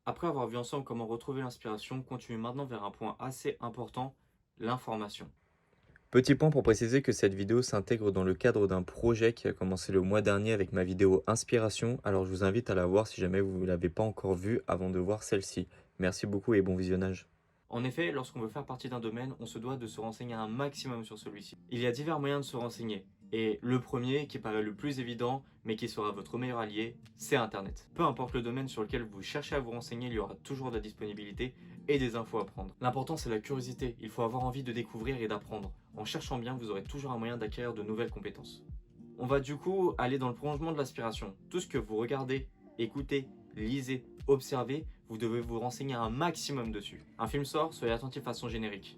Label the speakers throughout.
Speaker 1: Après avoir vu ensemble comment retrouver l'inspiration, continue maintenant vers un point assez important, l'information.
Speaker 2: Petit point pour préciser que cette vidéo s'intègre dans le cadre d'un projet qui a commencé le mois dernier avec ma vidéo inspiration, alors je vous invite à la voir si jamais vous ne l'avez pas encore vue avant de voir celle-ci. Merci beaucoup et bon visionnage.
Speaker 1: En effet, lorsqu'on veut faire partie d'un domaine, on se doit de se renseigner un maximum sur celui-ci. Il y a divers moyens de se renseigner, et le premier, qui paraît le plus évident, mais qui sera votre meilleur allié, c'est Internet. Peu importe le domaine sur lequel vous cherchez à vous renseigner, il y aura toujours de la disponibilité et des infos à prendre. L'important, c'est la curiosité, il faut avoir envie de découvrir et d'apprendre. En cherchant bien, vous aurez toujours un moyen d'acquérir de nouvelles compétences. On va du coup aller dans le prolongement de l'aspiration. Tout ce que vous regardez, écoutez, lisez, observez, vous devez vous renseigner un maximum dessus. Un film sort, soyez attentif à son générique.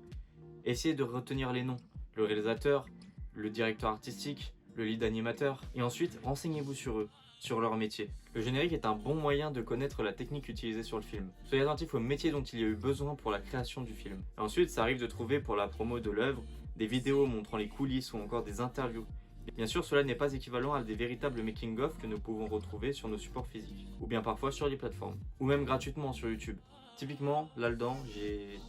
Speaker 1: Essayez de retenir les noms, le réalisateur, le directeur artistique, le lead animateur, et ensuite renseignez-vous sur eux, sur leur métier. Le générique est un bon moyen de connaître la technique utilisée sur le film. Soyez attentif au métier dont il y a eu besoin pour la création du film. Et ensuite, ça arrive de trouver pour la promo de l'œuvre des vidéos montrant les coulisses ou encore des interviews. Bien sûr, cela n'est pas équivalent à des véritables making-of que nous pouvons retrouver sur nos supports physiques, ou bien parfois sur les plateformes, ou même gratuitement sur YouTube. Typiquement, là-dedans, j'ai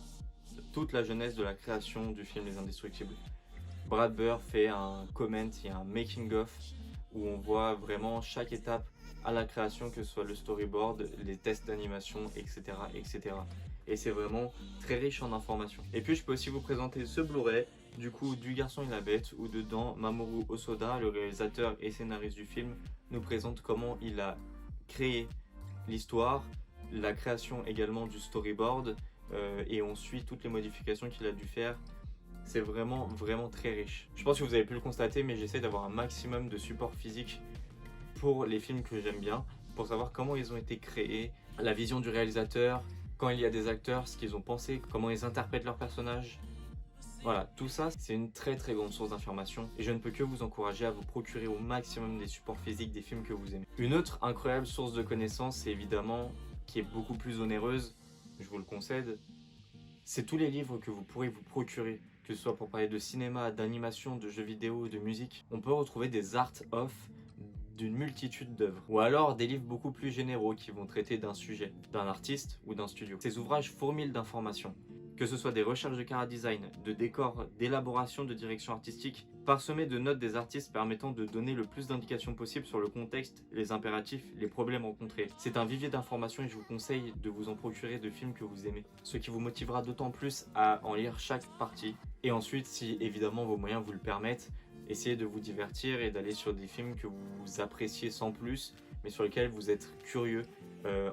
Speaker 1: toute la jeunesse de la création du film Les Indestructibles. Brad Bird fait un comment et un making-of où on voit vraiment chaque étape à la création, que ce soit le storyboard, les tests d'animation, etc., etc. Et c'est vraiment très riche en informations. Et puis je peux aussi vous présenter ce Blu-ray du coup du Garçon et la Bête, où dedans Mamoru Hosoda, le réalisateur et scénariste du film, nous présente comment il a créé l'histoire, la création également du storyboard, et on suit toutes les modifications qu'il a dû faire. C'est vraiment très riche. Je pense que vous avez pu le constater, mais j'essaie d'avoir un maximum de support physique pour les films que j'aime bien, pour savoir comment ils ont été créés, la vision du réalisateur, quand il y a des acteurs, ce qu'ils ont pensé, comment ils interprètent leurs personnages. Voilà, tout ça, c'est une très grande source d'information et je ne peux que vous encourager à vous procurer au maximum des supports physiques des films que vous aimez. Une autre incroyable source de connaissances, c'est évidemment, qui est beaucoup plus onéreuse, je vous le concède, c'est tous les livres que vous pourrez vous procurer, que ce soit pour parler de cinéma, d'animation, de jeux vidéo, de musique. On peut retrouver des art-of d'une multitude d'œuvres, ou alors des livres beaucoup plus généraux qui vont traiter d'un sujet, d'un artiste ou d'un studio. Ces ouvrages fourmillent d'informations, que ce soit des recherches de chara-design, de décors, d'élaboration de direction artistique, parsemés de notes des artistes permettant de donner le plus d'indications possible sur le contexte, les impératifs, les problèmes rencontrés. C'est un vivier d'informations et je vous conseille de vous en procurer de films que vous aimez, ce qui vous motivera d'autant plus à en lire chaque partie. Et ensuite, si évidemment vos moyens vous le permettent, essayez de vous divertir et d'aller sur des films que vous appréciez sans plus, mais sur lesquels vous êtes curieux,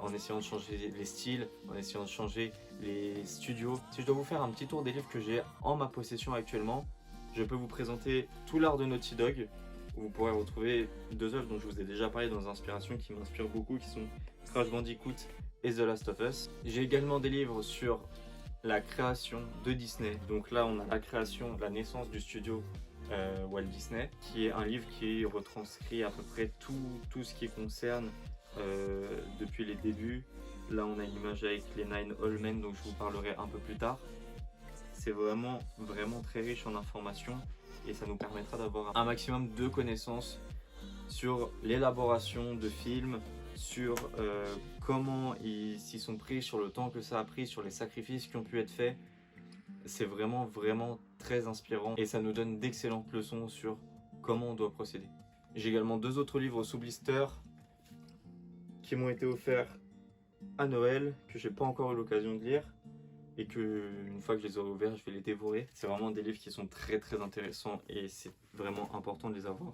Speaker 1: en essayant de changer les styles, en essayant de changer les studios. Si je dois vous faire un petit tour des livres que j'ai en ma possession actuellement, je peux vous présenter Tout l'art de Naughty Dog, où vous pourrez retrouver deux œuvres dont je vous ai déjà parlé dans Inspiration qui m'inspirent beaucoup, qui sont Crash Bandicoot et The Last of Us. J'ai également des livres sur la création de Disney. Donc là, on a la création, la naissance du studio Walt Disney, qui est un livre qui retranscrit à peu près tout ce qui concerne depuis les débuts. Là, on a une image avec les Nine Allmen, donc je vous parlerai un peu plus tard. C'est vraiment très riche en informations et ça nous permettra d'avoir un maximum de connaissances sur l'élaboration de films, sur comment ils s'y sont pris, sur le temps que ça a pris, sur les sacrifices qui ont pu être faits. C'est vraiment très inspirant et ça nous donne d'excellentes leçons sur comment on doit procéder. J'ai également deux autres livres sous blister qui m'ont été offerts à Noël, que j'ai pas encore eu l'occasion de lire et que une fois que je les aurai ouverts, je vais les dévorer. C'est vraiment des livres qui sont très intéressants et c'est vraiment important de les avoir.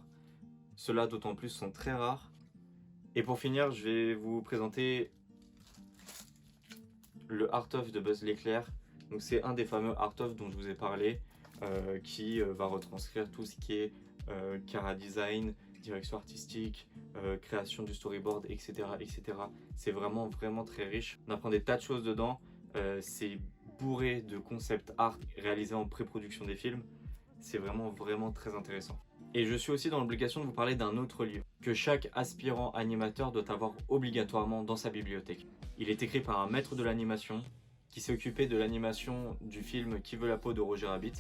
Speaker 1: Ceux-là d'autant plus sont très rares. Et pour finir, je vais vous présenter le Art of de Buzz l'éclair. Donc c'est un des fameux Art of dont je vous ai parlé, qui va retranscrire tout ce qui est chara design, direction artistique, création du storyboard, etc. C'est vraiment très riche. On apprend des tas de choses dedans. C'est bourré de concept art réalisés en pré-production des films. C'est vraiment très intéressant. Et je suis aussi dans l'obligation de vous parler d'un autre livre que chaque aspirant animateur doit avoir obligatoirement dans sa bibliothèque. Il est écrit par un maître de l'animation qui s'est occupé de l'animation du film Qui veut la peau de Roger Rabbit.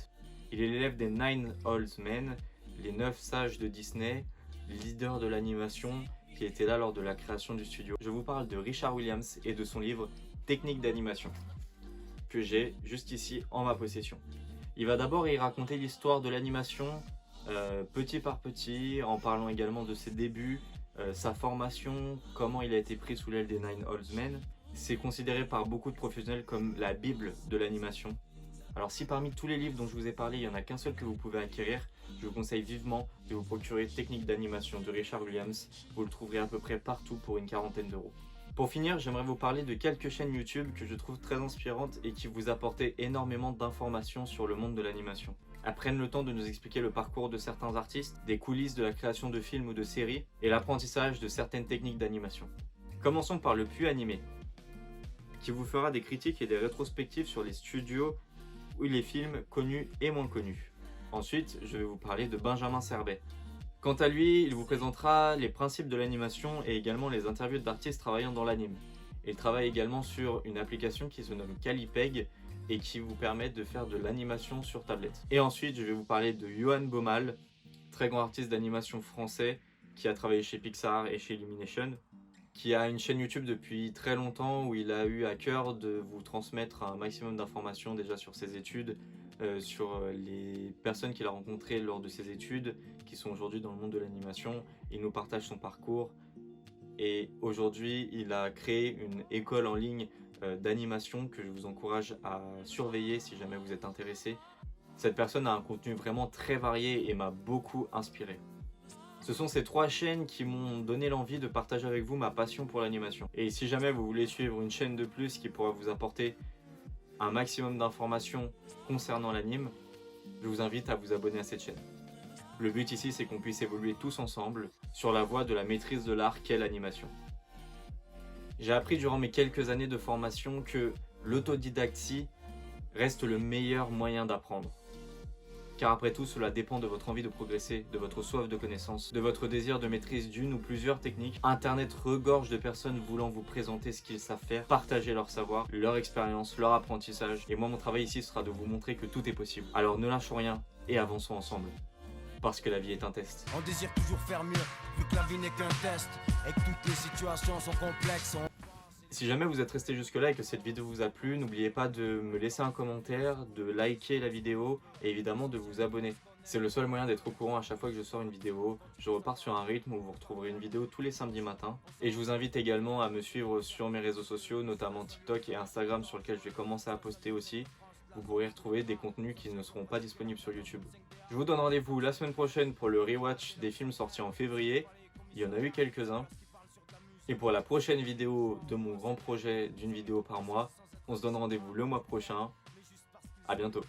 Speaker 1: Il est l'élève des Nine Old Men, les 9 sages de Disney, leader de l'animation, qui était là lors de la création du studio. Je vous parle de Richard Williams et de son livre Techniques d'animation, que j'ai juste ici en ma possession. Il va d'abord y raconter l'histoire de l'animation petit par petit, en parlant également de ses débuts, sa formation, comment il a été pris sous l'aile des Nine Old Men. C'est considéré par beaucoup de professionnels comme la Bible de l'animation. Alors si parmi tous les livres dont je vous ai parlé, il n'y en a qu'un seul que vous pouvez acquérir, je vous conseille vivement de vous procurer Techniques d'animation de Richard Williams. Vous le trouverez à peu près partout pour une quarantaine d'euros. Pour finir, j'aimerais vous parler de quelques chaînes YouTube que je trouve très inspirantes et qui vous apportent énormément d'informations sur le monde de l'animation. Elles prennent le temps de nous expliquer le parcours de certains artistes, des coulisses de la création de films ou de séries et l'apprentissage de certaines techniques d'animation. Commençons par le Puits Animé, qui vous fera des critiques et des rétrospectives sur les studios ou les films connus et moins connus. Ensuite, je vais vous parler de Benjamin Serbet. Quant à lui, il vous présentera les principes de l'animation et également les interviews d'artistes travaillant dans l'anime. Il travaille également sur une application qui se nomme Calipeg et qui vous permet de faire de l'animation sur tablette. Et ensuite, je vais vous parler de Johan Baumal, très grand artiste d'animation français qui a travaillé chez Pixar et chez Illumination, qui a une chaîne YouTube depuis très longtemps où il a eu à cœur de vous transmettre un maximum d'informations déjà sur ses études, sur les personnes qu'il a rencontrées lors de ses études, qui sont aujourd'hui dans le monde de l'animation. Il nous partage son parcours et aujourd'hui il a créé une école en ligne d'animation que je vous encourage à surveiller si jamais vous êtes intéressé. Cette personne a un contenu vraiment très varié et m'a beaucoup inspiré. Ce sont ces trois chaînes qui m'ont donné l'envie de partager avec vous ma passion pour l'animation. Et si jamais vous voulez suivre une chaîne de plus qui pourra vous apporter un maximum d'informations concernant l'anime, je vous invite à vous abonner à cette chaîne. Le but ici, c'est qu'on puisse évoluer tous ensemble sur la voie de la maîtrise de l'art qu'est l'animation. J'ai appris durant mes quelques années de formation que l'autodidactie reste le meilleur moyen d'apprendre. Car après tout, cela dépend de votre envie de progresser, de votre soif de connaissance, de votre désir de maîtrise d'une ou plusieurs techniques. Internet regorge de personnes voulant vous présenter ce qu'ils savent faire, partager leur savoir, leur expérience, leur apprentissage. Et moi, mon travail ici sera de vous montrer que tout est possible. Alors ne lâchons rien et avançons ensemble. Parce que la vie est un test.
Speaker 3: On désire toujours faire mieux, vu que la vie n'est qu'un test, et que toutes les situations sont complexes.
Speaker 1: Si jamais vous êtes resté jusque là et que cette vidéo vous a plu, n'oubliez pas de me laisser un commentaire, de liker la vidéo et évidemment de vous abonner. C'est le seul moyen d'être au courant à chaque fois que je sors une vidéo. Je repars sur un rythme où vous retrouverez une vidéo tous les samedis matins. Et je vous invite également à me suivre sur mes réseaux sociaux, notamment TikTok et Instagram sur lesquels je vais commencer à poster aussi. Vous pourrez retrouver des contenus qui ne seront pas disponibles sur YouTube. Je vous donne rendez-vous la semaine prochaine pour le rewatch des films sortis en février. Il y en a eu quelques-uns. Et pour la prochaine vidéo de mon grand projet d'une vidéo par mois, on se donne rendez-vous le mois prochain. À bientôt.